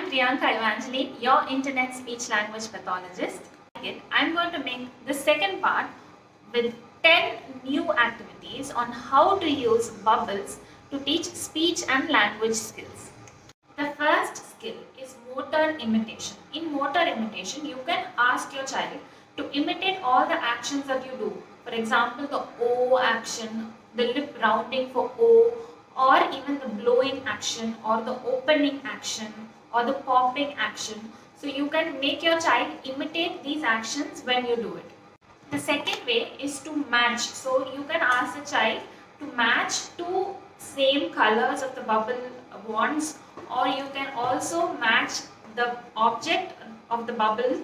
I'm Priyanka Evangeline, your internet speech language pathologist. I'm going to make the second part with 10 new activities on how to use bubbles to teach speech and language skills. The first skill is motor imitation. In motor imitation, you can ask your child to imitate all the actions that you do. For example, the O action, the lip rounding for O, or even the blowing action, or the opening action, or the popping action. So you can make your child imitate these actions when you do it. The second way is to match. So you can ask the child to match two same colors of the bubble wands, or you can also match the object of the bubble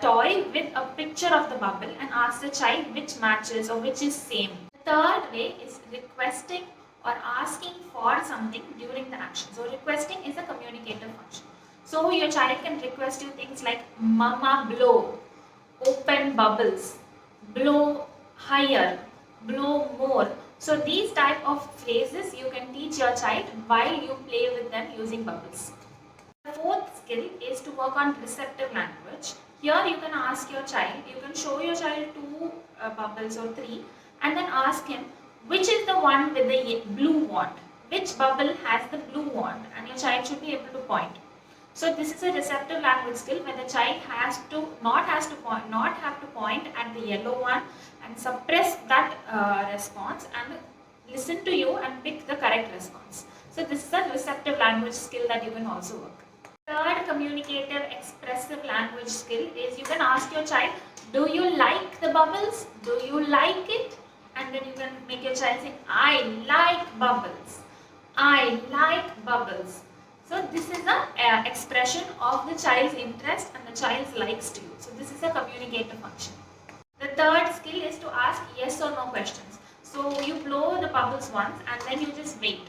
toy with a picture of the bubble and ask the child which matches or which is same. The third way is requesting or asking for something during the action. So requesting is a communicator function. So your child can request you things like mama blow, open bubbles, blow higher, blow more. So these type of phrases you can teach your child while you play with them using bubbles. The fourth skill is to work on receptive language. Here you can ask your child, you can show your child two bubbles or three and then ask him which is the one with the blue wand, which bubble has the blue wand, and your child should be able to point. So this is a receptive language skill where the child has to not have to point at the yellow one and suppress that response and listen to you and pick the correct response. So this is a receptive language skill that you can also work. Third communicative expressive language skill is you can ask your child, do you like the bubbles? Do you like it? And then you can make your child say, I like bubbles. I like bubbles. So this is an expression of the child's interest and the child's likes to you. So this is a communicator function. The third skill is to ask yes or no questions. So you blow the bubbles once and then you just wait.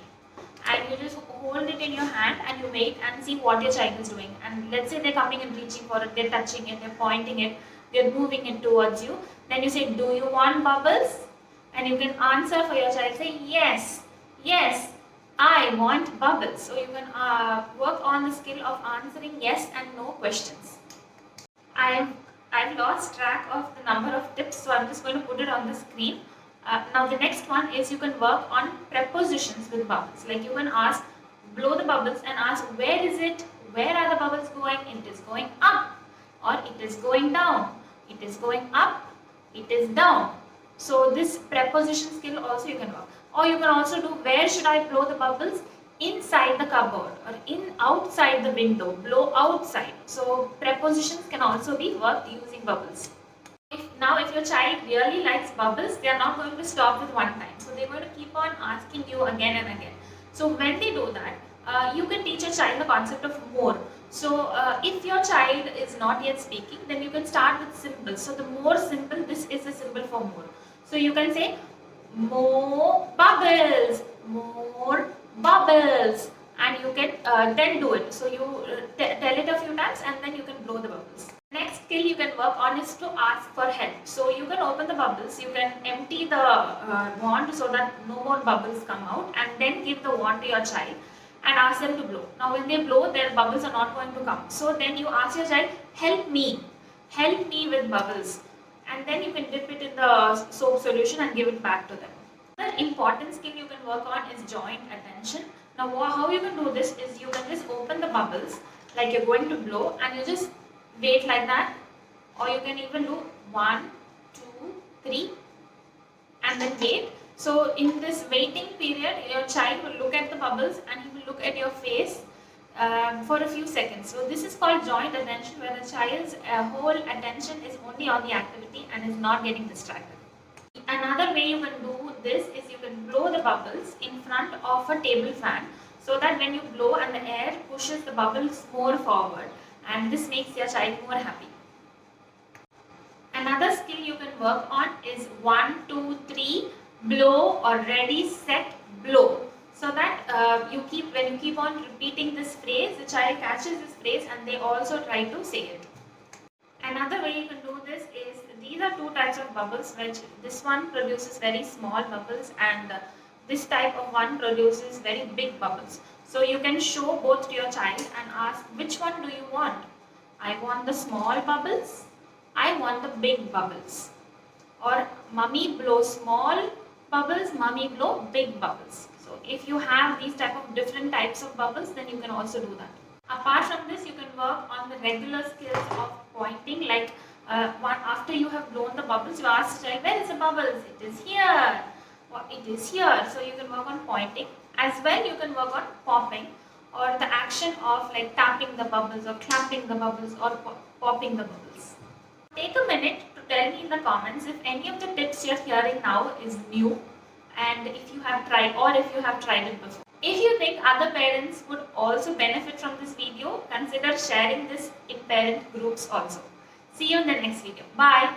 And you just hold it in your hand and you wait and see what your child is doing. And let's say they're coming and reaching for it, they're touching it, they're pointing it, they're moving it towards you. Then you say, do you want bubbles? And you can answer for your child, say yes, yes, I want bubbles. So you can work on the skill of answering yes and no questions. I've lost track of the number of tips, so I'm just going to put it on the screen. Now the next one is you can work on prepositions with bubbles. Like you can ask, blow the bubbles and ask where is it, where are the bubbles going? It is going up, or it is going down, it is going up, it is down. So this preposition skill also you can work. Or you can also do where should I blow the bubbles? Inside the cupboard or outside the window, blow outside. So prepositions can also be worked using bubbles. If your child really likes bubbles, they are not going to stop with one time. So they are going to keep on asking you again and again. So when they do that, you can teach a child the concept of more. So if your child is not yet speaking, then you can start with symbols. So the more symbol, this is a symbol for more. So you can say more bubbles, more bubbles, and you can then do it. So you tell it a few times and then you can blow the bubbles. Next skill you can work on is to ask for help. So you can open the bubbles, you can empty the wand so that no more bubbles come out, and then give the wand to your child and ask them to blow. Now when they blow, their bubbles are not going to come. So then you ask your child, help me with bubbles. And then you can dip it in the soap solution and give it back to them. Another important skill you can work on is joint attention. Now how you can do this is you can just open the bubbles like you're going to blow and you just wait like that, or you can even do 1, 2, 3 and then wait. So in this waiting period, your child will look at the bubbles and he will look at your face for a few seconds. So this is called joint attention, where the child's whole attention is only on the activity and is not getting distracted. Another way you can do this is you can blow the bubbles in front of a table fan, so that when you blow and the air pushes the bubbles more forward, and this makes your child more happy. Another skill you can work on is 1, 2, 3, blow, or ready, set, blow. So that when you keep on repeating this phrase, the child catches this phrase and they also try to say it. Another way you can do this is, these are two types of bubbles, which this one produces very small bubbles and this type of one produces very big bubbles. So you can show both to your child and ask, which one do you want? I want the small bubbles. I want the big bubbles. Or mummy blow small bubbles, mummy blow big bubbles. So if you have these different types of bubbles, then you can also do that. Apart from this, you can work on the regular skills of pointing, like after you have blown the bubbles, you ask the child, where is the bubbles? It is here, or it is here. So you can work on pointing. As well, you can work on popping, or the action of like tapping the bubbles or clapping the bubbles or popping the bubbles. Take a minute to tell me in the comments if any of the tips you're hearing now is new, and if you have tried or if you have tried it before. If you think other parents would also benefit from this video, consider sharing this in parent groups also. See you in the next video. Bye.